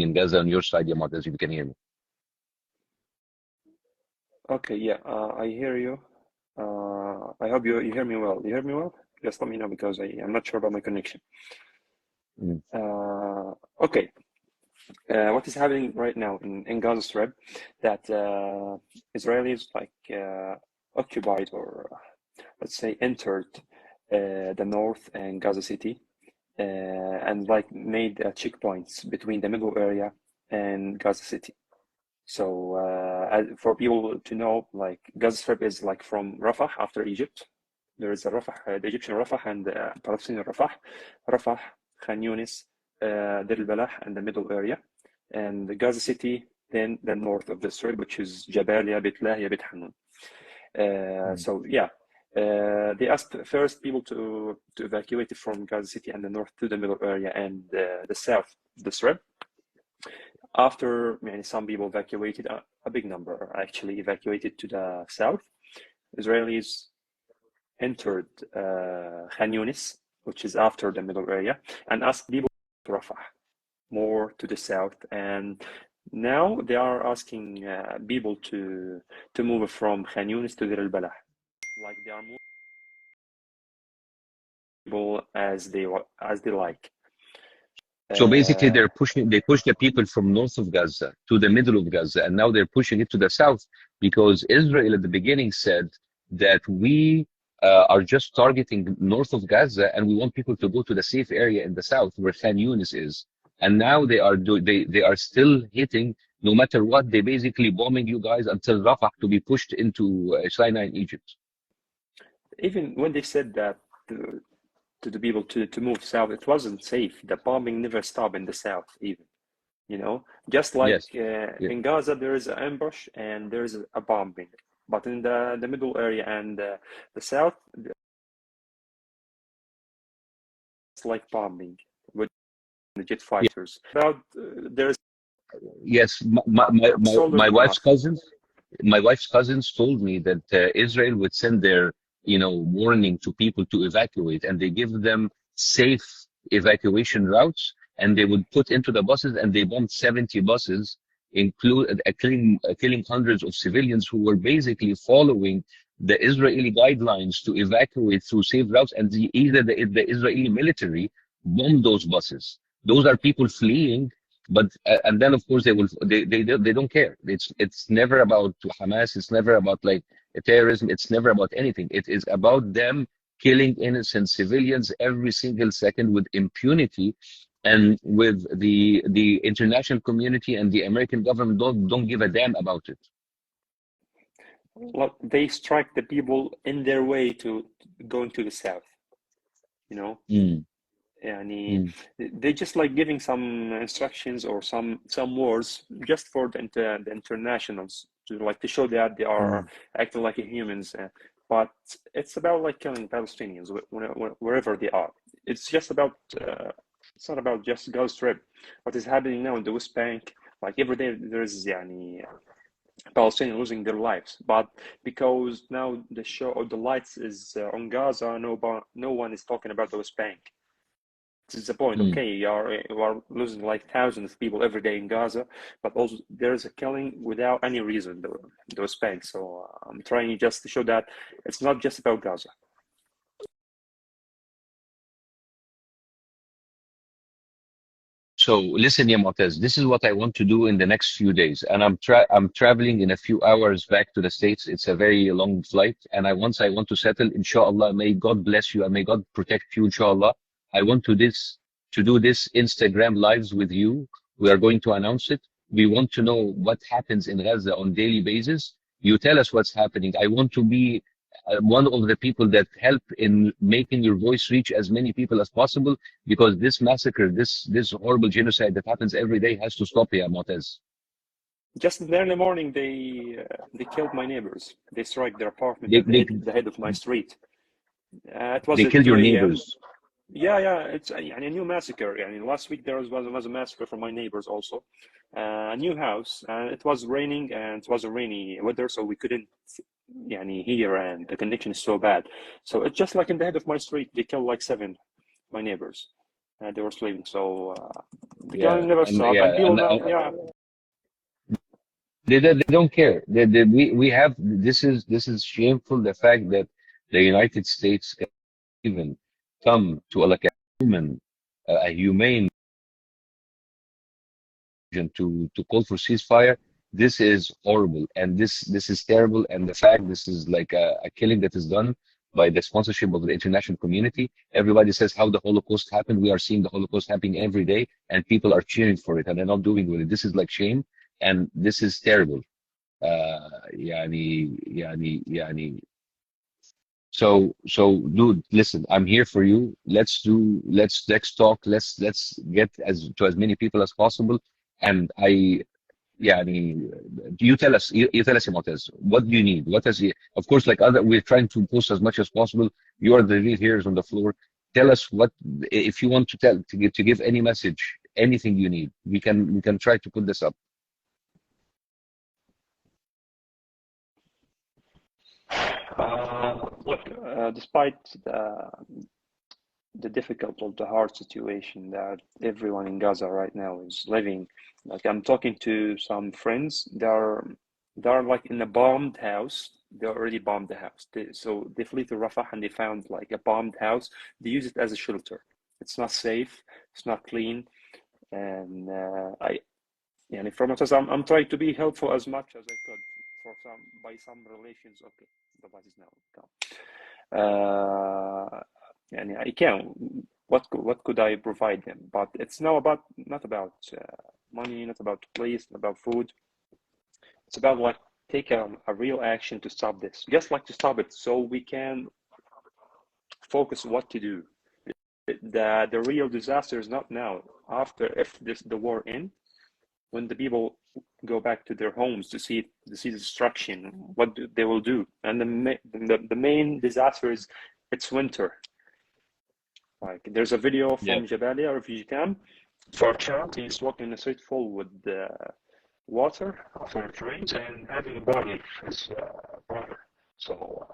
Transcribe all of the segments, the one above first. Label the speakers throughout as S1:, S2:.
S1: in Gaza on your side, Yamat, as you can hear me.
S2: Okay, yeah, I hear you. I hope you hear me well. You hear me well? Just let me know because I'm not sure about my connection.
S1: Mm.
S2: Okay, what is happening right now in Gaza Strip that Israelis like occupied or let's say entered the north and Gaza City and like made checkpoints between the middle area and Gaza City. So for people to know, like Gaza Strip is like from Rafah after Egypt. There is a Rafah, the Egyptian Rafah and the Palestinian Rafah, Rafah, Khan Yunis, Deir al-Balah, and the middle area, and the Gaza City, then the north of the Strip, which is Jabalia, Beit Lahia, Beit Hanun. So yeah, they asked first people to evacuate from Gaza City and the north to the middle area and the south, the Strip. After some people evacuated, a big number actually evacuated to the south. Israelis entered Khan Yunis, which is after the middle area, and asked people to Rafah, more to the south. And now they are asking people to move from Khan Yunis to Deir al-Balah. Like they are moving people as they like.
S1: So basically, they push the people from north of Gaza to the middle of Gaza, and now they're pushing it to the south because Israel at the beginning said that we are just targeting north of Gaza, and we want people to go to the safe area in the south where Khan Yunis is. And now they are still hitting, no matter what. They basically bombing you guys until Rafah to be pushed into Sinai in Egypt.
S2: Even when they said that to the people to move south, it wasn't safe. The bombing never stopped in the south, even. Just like
S1: Yes.
S2: in Gaza, there is an ambush and there is a bombing. But in the middle area and the south, it's like bombing with the jet fighters. About there's
S1: Yes, my
S2: solid
S1: wife's
S2: enough.
S1: cousins, told me that Israel would send their, warning to people to evacuate, and they give them safe evacuation routes, and they would put into the buses, and they bombed 70 buses, killing hundreds of civilians who were basically following the Israeli guidelines to evacuate through safe routes, and either the Israeli military bombed those buses. Those are people fleeing, but and then of course they don't care. It's never about Hamas. It's never about like terrorism. It's never about anything. It is about them killing innocent civilians every single second with impunity, and with the international community and the American government don't give a damn about it.
S2: Like they strike the people in their way to going to the south.
S1: Mm,
S2: Yani,
S1: mm,
S2: they just like giving some instructions or some words just for the internationals to show that they are
S1: mm.
S2: acting like humans. But it's about like killing Palestinians wherever they are. It's just about it's not about just Gaza Strip. What is happening now in the West Bank? Like every day there is Palestinians losing their lives, but because now the show or the lights is on Gaza, no one is talking about the West Bank. This is the point.
S1: Mm.
S2: Okay, you are losing like thousands of people every day in Gaza, but also there is a killing without any reason, the West Bank. So I'm trying just to show that it's not just about Gaza.
S1: So listen, yeah, Motaz, this is what I want to do in the next few days, and I'm traveling in a few hours back to the States. It's a very long flight, and once I want to settle, inshallah, may God bless you and may God protect you, inshallah. I want to do this Instagram lives with you. We are going to announce it. We want to know what happens in Gaza on daily basis. You tell us what's happening. I want to be one of the people that help in making your voice reach as many people as possible, because this massacre, this horrible genocide that happens every day has to stop here, Motez.
S2: Just in the early morning, they killed my neighbors. They struck their apartment
S1: They,
S2: at
S1: they,
S2: the head of my street. It was
S1: they
S2: at
S1: killed your
S2: 2 a.m.
S1: neighbors.
S2: Yeah, it's a new massacre. Last week there was a massacre from my neighbors also. A new house, and it was raining, and it was a rainy weather, so we couldn't hear, and the connection is so bad. So it's just like in the head of my street, they killed like 7 my neighbors. they were sleeping. So the
S1: Yeah,
S2: killing never
S1: and
S2: stopped, and
S1: yeah,
S2: people
S1: and
S2: don't. Yeah,
S1: they don't care. We have this is shameful. The fact that the United States can even come to like a humane to call for ceasefire. This is horrible, and this is terrible. And the fact this is like a killing that is done by the sponsorship of the international community. Everybody says how the Holocaust happened. We are seeing the Holocaust happening every day, and people are cheering for it, and they're not doing with it. This is like shame, and this is terrible. يعني so dude, listen, I'm here for you. Let's talk. Let's get as to as many people as possible. And يعني you tell us يا Motaz, what do you need? What is of course, like other, we're trying to post as much as possible. You are the real heroes on the floor. Tell us what, if you want to give any message, anything you need. We can try to put this up.
S2: look, despite the difficult or the hard situation that everyone in Gaza right now is living. Like I'm talking to some friends, they're like in a bombed house. They already bombed the house. So they flee to Rafah and they found like a bombed house. They use it as a shelter. It's not safe. It's not clean. And from us, I'm trying to be helpful as much as I could for some relations. Okay, the bus is now gone. I can. What could I provide them? But it's now not about money, not about place, not about food. It's about like take a real action to stop this, just like to stop it, so we can focus what to do. The real disaster is not now. After, if the war ends, when the people go back to their homes to see destruction, what they will do. And the main disaster is it's winter. Like there's a video
S1: Yeah.
S2: from Jabalia refugee camp for a child. He's walking in a street full with water after it rains and having a body of his brother. So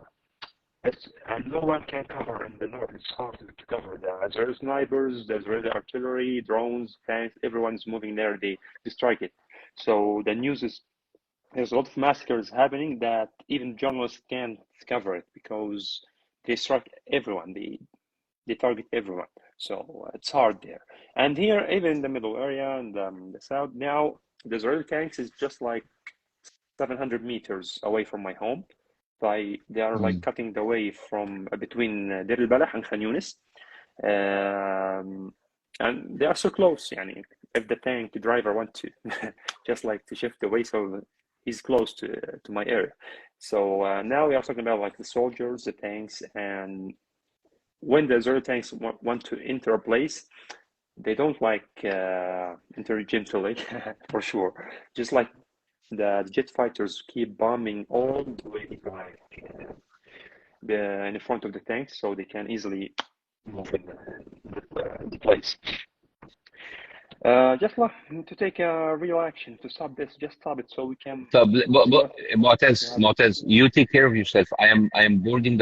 S2: and no one can cover in the north. It's hard to cover that. There's snipers, there's really artillery, drones, tanks. Everyone's moving there. They strike it. So the news is there's a lot of massacres happening that even journalists can't cover it because they strike everyone. They target everyone. So it's hard there. And here, even in the middle area and the south, now the Israeli tanks is just like 700 meters away from my home. They are like
S1: Mm.
S2: cutting the way from between Deir al-Balah and Khan Yunis. And they are so close. Yani, if the tank driver want to just like to shift away, so he's close to my area. So now we are talking about like the soldiers, the tanks, and when the Israeli tanks want to enter a place, they don't like enter gently for sure. Just like the jet fighters keep bombing all the way like in front of the tanks, so they can easily move in the place. Just like to take a real action to stop this, just stop it so we can
S1: So,
S2: see what we have.
S1: Motaz, you take care of yourself. I am boarding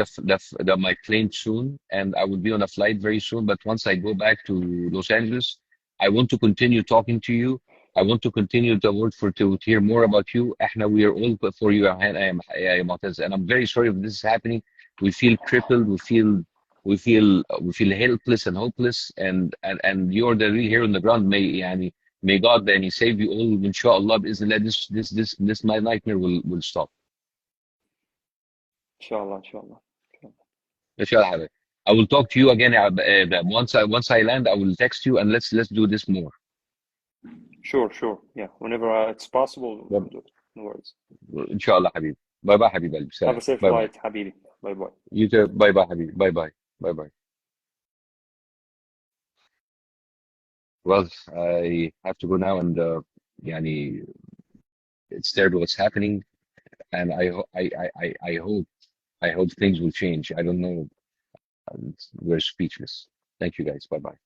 S1: my plane soon, and I will be on a flight very soon. But once I go back to Los Angeles, I want to continue talking to you. I want to continue the work to hear more about you. We are all for you. I am Motaz, and I'm very sorry if this is happening. We feel crippled. We feel helpless and hopeless. And you're the real hero on the ground. May God then He save you all, inshallah, بإذن this my nightmare will stop.
S2: Inshallah, inshallah.
S1: Inshallah, حبيبي. I will talk to you again. Once I land, I will text you and let's do this more.
S2: Sure. Yeah, whenever it's possible,
S1: Yep.
S2: we'll do it. No worries.
S1: Inshallah, حبيبي. Bye bye, حبيبي قلبي.
S2: Have a
S1: سلام.
S2: safe
S1: Bye bye.
S2: flight, Habibi. Bye bye.
S1: You too. Bye bye, حبيبي. Bye bye. Bye bye. Well, I have to go now, and يعني it's terrible what's happening, and I hope things will change. I don't know. We're speechless. Thank you guys. Bye bye.